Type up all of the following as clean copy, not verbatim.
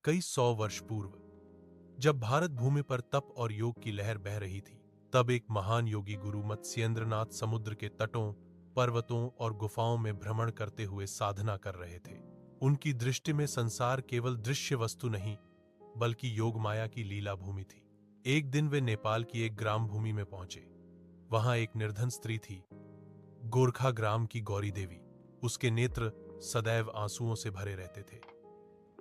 कई 100 वर्ष पूर्व, जब भारत भूमि पर तप और योग की लहर बह रही थी, तब एक महान योगी गुरु मत्स्येंद्रनाथ समुद्र के तटों, पर्वतों और गुफाओं में भ्रमण करते हुए साधना कर रहे थे। उनकी दृष्टि में संसार केवल दृश्य वस्तु नहीं, बल्कि योग माया की लीला भूमि थी। एक दिन वे नेपाल की एक ग्राम भूमि में पहुंचे। वहां एक निर्धन स्त्री थी, गोरखा ग्राम की गौरी देवी। उसके नेत्र सदैव आंसुओं से भरे रहते थे,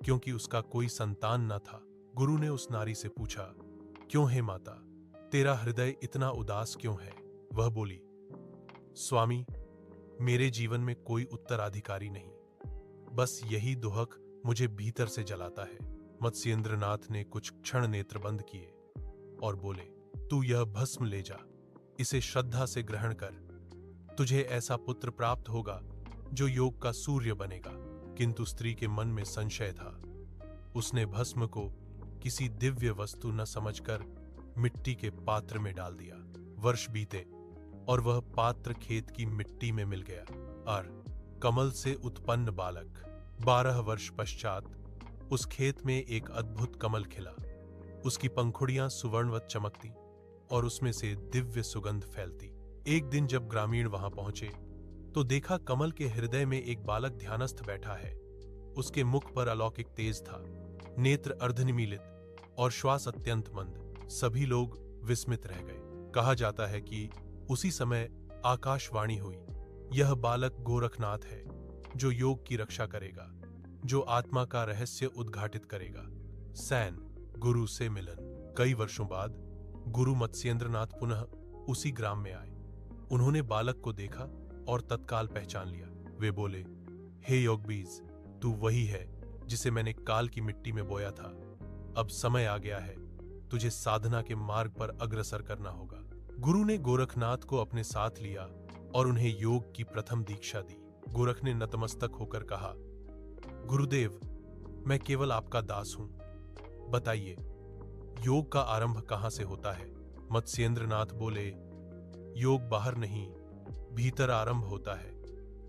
क्योंकि उसका कोई संतान न था। गुरु ने उस नारी से पूछा, क्यों है माता, तेरा हृदय इतना उदास क्यों है? वह बोली, स्वामी, मेरे जीवन में कोई उत्तराधिकारी नहीं, बस यही दुहक मुझे भीतर से जलाता है। मत्स्येंद्रनाथ ने कुछ क्षण नेत्र बंद किए और बोले, तू यह भस्म ले जा, इसे श्रद्धा से ग्रहण कर। तुझे ऐसा पुत्र प्राप्त होगा जो योग का सूर्य बनेगा। किंतु स्त्री के मन में संशय था। उसने भस्म को किसी दिव्य वस्तु न समझकर मिट्टी के पात्र में डाल दिया। वर्ष बीते और वह पात्र खेत की मिट्टी में मिल गया। और कमल से उत्पन्न बालक। 12 वर्ष पश्चात उस खेत में एक अद्भुत कमल खिला। उसकी पंखुड़ियां सुवर्णवत चमकती और उसमें से दिव्य सुगंध फैलती। एक दिन जब ग्रामीण वहां पहुंचे तो देखा कमल के हृदय में एक बालक ध्यानस्थ बैठा है। उसके मुख पर अलौकिक तेज था, नेत्र अर्धनिमीलित और श्वास अत्यंत मंद। सभी लोग विस्मित रह गए। कहा जाता है कि उसी समय आकाशवाणी हुई, यह बालक गोरखनाथ है, जो योग की रक्षा करेगा, जो आत्मा का रहस्य उद्घाटित करेगा। सैन गुरु से मिलन। कई वर्षों बाद गुरु मत्स्येंद्रनाथ पुनः उसी ग्राम में आए। उन्होंने बालक को देखा और तत्काल पहचान लिया। वे बोले, हे योगबीज, तू वही है जिसे मैंने काल की मिट्टी में बोया था। अब समय आ गया है, तुझे साधना के मार्ग पर अग्रसर करना होगा। गुरु ने गोरखनाथ को अपने साथ लिया और उन्हें योग की प्रथम दीक्षा दी। गोरख ने नतमस्तक होकर कहा, गुरुदेव, मैं केवल आपका दास हूं, बताइए योग का आरंभ कहां से होता है? मत्स्येंद्रनाथ बोले, योग बाहर नहीं, भीतर आरंभ होता है।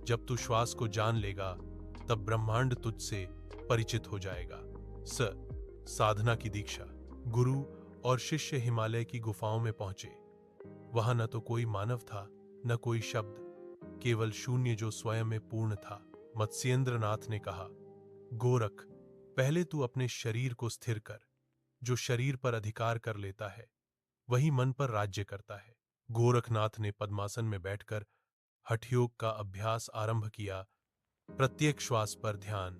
जब तू श्वास को जान लेगा, तब ब्रह्मांड तुझसे परिचित हो जाएगा। साधना की दीक्षा। गुरु और शिष्य हिमालय की गुफाओं में पहुंचे। वहां न तो कोई मानव था, न कोई शब्द, केवल शून्य जो स्वयं में पूर्ण था। मत्स्येंद्रनाथ ने कहा, गोरख, पहले तू अपने शरीर को स्थिर कर। जो शरीर पर अधिकार कर लेता है, वही मन पर राज्य करता है। गोरखनाथ ने पद्मासन में बैठकर हठयोग का अभ्यास आरंभ किया। प्रत्येक श्वास पर ध्यान,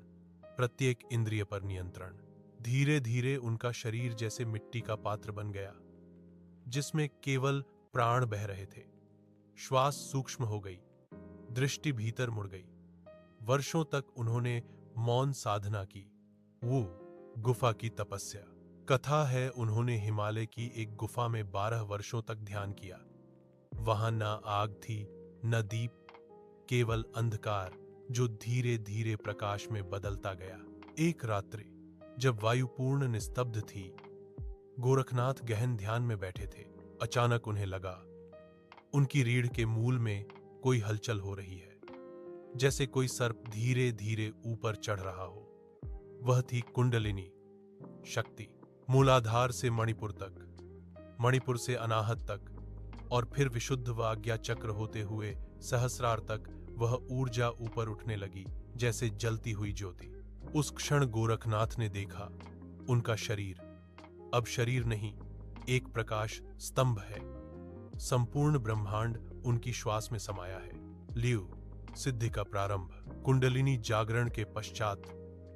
प्रत्येक इंद्रिय पर नियंत्रण। धीरे धीरे उनका शरीर जैसे मिट्टी का पात्र बन गया, जिसमें केवल प्राण बह रहे थे। श्वास सूक्ष्म हो गई, दृष्टि भीतर मुड़ गई। वर्षों तक उन्होंने मौन साधना की। वो गुफा की तपस्या। कथा है, उन्होंने हिमालय की एक गुफा में 12 वर्षों तक ध्यान किया। वहां न आग थी, न दीप, केवल अंधकार जो धीरे धीरे प्रकाश में बदलता गया। एक रात्रि जब वायु पूर्ण निस्तब्ध थी, गोरखनाथ गहन ध्यान में बैठे थे। अचानक उन्हें लगा, उनकी रीढ़ के मूल में कोई हलचल हो रही है, जैसे कोई सर्प धीरे धीरे ऊपर चढ़ रहा हो। वह थी कुंडलिनी शक्ति। मूलाधार से मणिपुर तक, मणिपुर से अनाहत तक, और फिर विशुद्ध व आज्ञा चक्र होते हुए सहस्रार तक वह ऊर्जा ऊपर उठने लगी, जैसे जलती हुई ज्योति। उस क्षण गोरखनाथ ने देखा, उनका शरीर अब शरीर नहीं, एक प्रकाश स्तंभ है। संपूर्ण ब्रह्मांड उनकी श्वास में समाया है। लियो सिद्धि का प्रारंभ। कुंडलिनी जागरण के पश्चात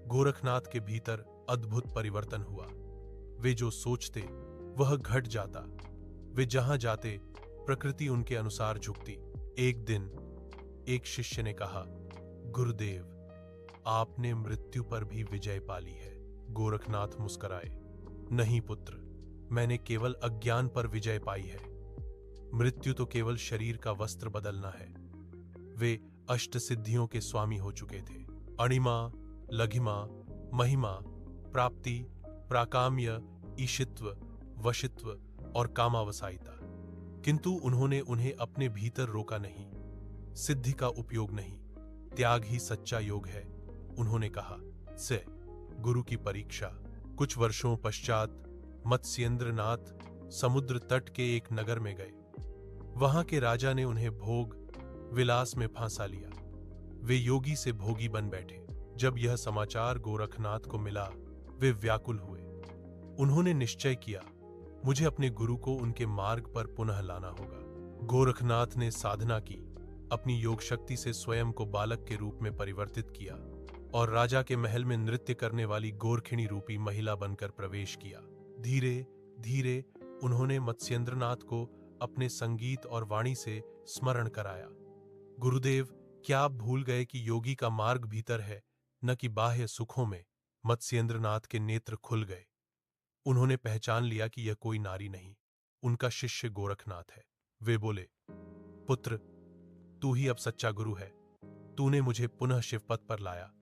गोरखनाथ के भीतर अद्भुत परिवर्तन हुआ। वे जो सोचते वह घट जाता। वे जहां जाते प्रकृति उनके अनुसार झुकती। एक दिन एक शिष्य ने कहा, गुरुदेव, आपने मृत्यु पर भी विजय पाली है। गोरखनाथ मुस्कुराए, नहीं पुत्र, मैंने केवल अज्ञान पर विजय पाई है। मृत्यु तो केवल शरीर का वस्त्र बदलना है। वे अष्ट सिद्धियों के स्वामी हो चुके थे। अणिमा, लघिमा, महिमा, प्राप्ति, प्राकाम्य, ईशित्व, वशित्व और कामावसायिता। किंतु उन्होंने उन्हें अपने भीतर रोका नहीं। सिद्धि का उपयोग नहीं, त्याग ही सच्चा योग है। उन्होंने कहा, से गुरु की परीक्षा। कुछ वर्षों पश्चात मत्स्येंद्रनाथ समुद्र तट के एक नगर में गए। वहां के राजा ने उन्हें भोग विलास में फांसा लिया। वे योगी से भोगी बन बैठे। जब यह समाचार गोरखनाथ को मिला, वे व्याकुल हुए। उन्होंने निश्चय किया, मुझे अपने गुरु को उनके मार्ग पर पुनः लाना होगा। गोरखनाथ ने साधना की, अपनी योग शक्ति से स्वयं को बालक के रूप में परिवर्तित किया और राजा के महल में नृत्य करने वाली गोरखिणी रूपी महिला बनकर प्रवेश किया। धीरे धीरे उन्होंने मत्स्येंद्रनाथ को अपने संगीत और वाणी से स्मरण कराया। गुरुदेव, क्या आप भूल गए कि योगी का मार्ग भीतर है, न कि बाह्य सुखों में? मत्स्येंद्रनाथ के नेत्र खुल गए। उन्होंने पहचान लिया कि यह कोई नारी नहीं, उनका शिष्य गोरखनाथ है। वे बोले, पुत्र, तू ही अब सच्चा गुरु है। तूने मुझे पुनः शिवपथ पर लाया।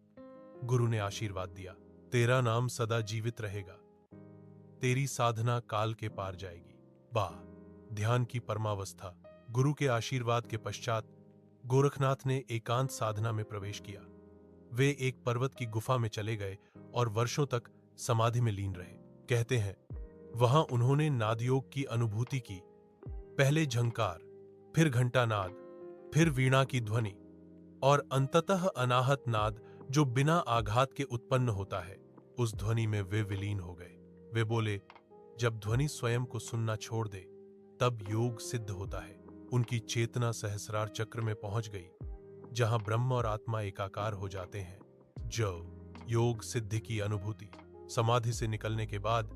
गुरु ने आशीर्वाद दिया, तेरा नाम सदा जीवित रहेगा। तेरी साधना काल के पार जाएगी। वाह! ध्यान की परमावस्था। गुरु के आशीर्वाद के पश्चात गोरखनाथ ने एकांत साधना में प्रवेश किया। वे एक पर्वत की गुफा में चले गए और वर्षों तक समाधि में लीन रहे। कहते हैं, वहां उन्होंने नादयोग की अनुभूति की। पहले झंकार, फिर घंटानाद, फिर वीणा की ध्वनि और अंततः अनाहत नाद जो बिना आघात के उत्पन्न होता है। उस ध्वनि में वे विलीन हो गए। वे बोले, जब ध्वनि स्वयं को सुनना छोड़ दे, तब योग सिद्ध होता है। उनकी चेतना सहस्रार चक्र में पहुंच गई, जहां ब्रह्म और आत्मा एकाकार हो जाते हैं। जो योग सिद्धि की अनुभूति। समाधि से निकलने के बाद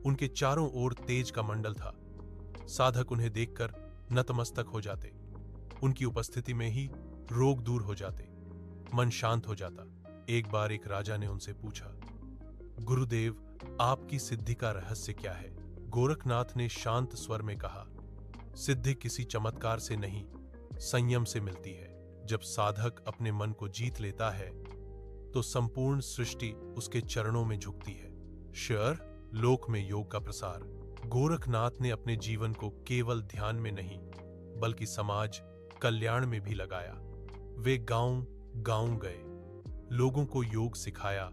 उनके चारों ओर तेज का मंडल था। साधक उन्हें देखकर नतमस्तक हो जाते। उनकी उपस्थिति में ही रोग दूर हो जाते, मन शांत हो जाता। एक बार एक राजा ने उनसे पूछा, गुरुदेव, आपकी सिद्धि का रहस्य क्या है? गोरखनाथ ने शांत स्वर में कहा, सिद्धि किसी चमत्कार से नहीं, संयम से मिलती है। जब साधक अपने मन को जीत लेता है, तो संपूर्ण सृष्टि उसके चरणों में झुकती है। शेर लोक में योग का प्रसार। गोरखनाथ ने अपने जीवन को केवल ध्यान में नहीं, बल्कि समाज कल्याण में भी लगाया। वे गांव-गांव गए, लोगों को योग सिखाया,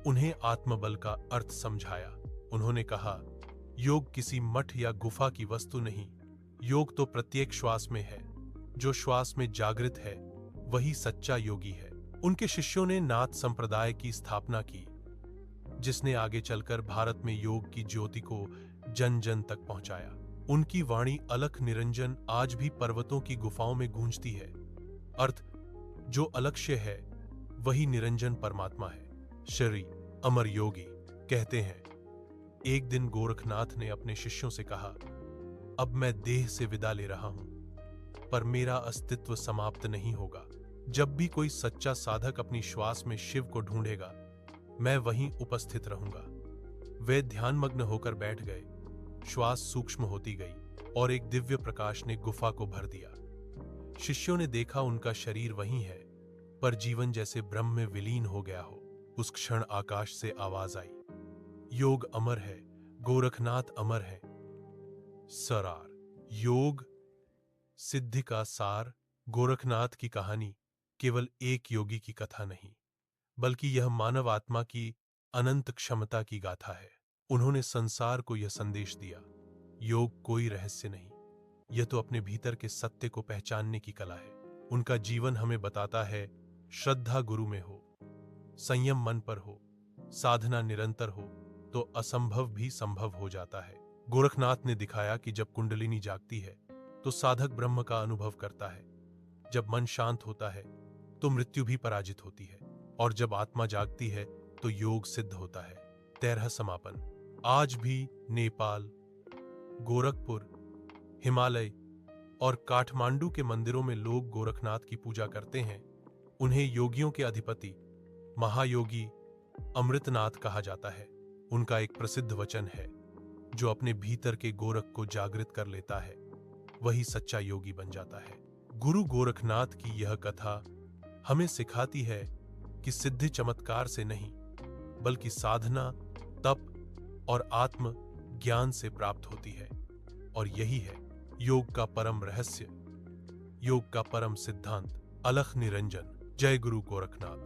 उन्हें आत्मबल का अर्थ समझाया। उन्होंने कहा, योग किसी मठ या गुफा की वस्तु नहीं, योग तो प्रत्येक श्वास में है। जो श्वास में जागृत है, वही सच्चा योगी है। उनके शिष्यों ने नाथ संप्रदाय की स्थापना की, जिसने आगे चलकर भारत में योग की ज्योति को जन जन तक पहुंचाया। उनकी वाणी अलख निरंजन आज भी पर्वतों की गुफाओं में गूंजती है। अर्थ, जो अलक्ष्य है, वही निरंजन परमात्मा है। श्री अमर योगी कहते हैं, एक दिन गोरखनाथ ने अपने शिष्यों से कहा, अब मैं देह से विदा ले रहा हूं, पर मेरा अस्तित्व समाप्त नहीं होगा। जब भी कोई सच्चा साधक अपनी श्वास में शिव को ढूंढेगा, मैं वहीं उपस्थित रहूंगा। वे ध्यानमग्न होकर बैठ गए। श्वास सूक्ष्म होती गई और एक दिव्य प्रकाश ने गुफा को भर दिया। शिष्यों ने देखा, उनका शरीर वहीं है, पर जीवन जैसे ब्रह्म में विलीन हो गया हो। उस क्षण आकाश से आवाज आई, योग अमर है, गोरखनाथ अमर है। सरार योग सिद्धि का सार। गोरखनाथ की कहानी केवल एक योगी की कथा नहीं, बल्कि यह मानव आत्मा की अनंत क्षमता की गाथा है। उन्होंने संसार को यह संदेश दिया, योग कोई रहस्य नहीं, यह तो अपने भीतर के सत्य को पहचानने की कला है। उनका जीवन हमें बताता है, श्रद्धा गुरु में हो, संयम मन पर हो, साधना निरंतर हो, तो असंभव भी संभव हो जाता है। गोरखनाथ ने दिखाया कि जब कुंडलिनी जागती है, तो साधक ब्रह्म का अनुभव करता है। जब मन शांत होता है, तो मृत्यु भी पराजित होती है, और जब आत्मा जागती है, तो योग सिद्ध होता है। 13 समापन। आज भी नेपाल, गोरखपुर, हिमालय और काठमांडू के मंदिरों में लोग गोरखनाथ की पूजा करते हैं। उन्हें योगियों के अधिपति, महायोगी अमृतनाथ कहा जाता है। उनका एक प्रसिद्ध वचन है, जो अपने भीतर के गोरख को जागृत कर लेता है, वही सच्चा योगी बन जाता है। गुरु गोरखनाथ की यह कथा हमें सिखाती है कि सिद्धि चमत्कार से नहीं, बल्कि साधना, तप और आत्म ज्ञान से प्राप्त होती है। और यही है योग का परम रहस्य, योग का परम सिद्धांत। अलख निरंजन। जय गुरु गोरखनाथ।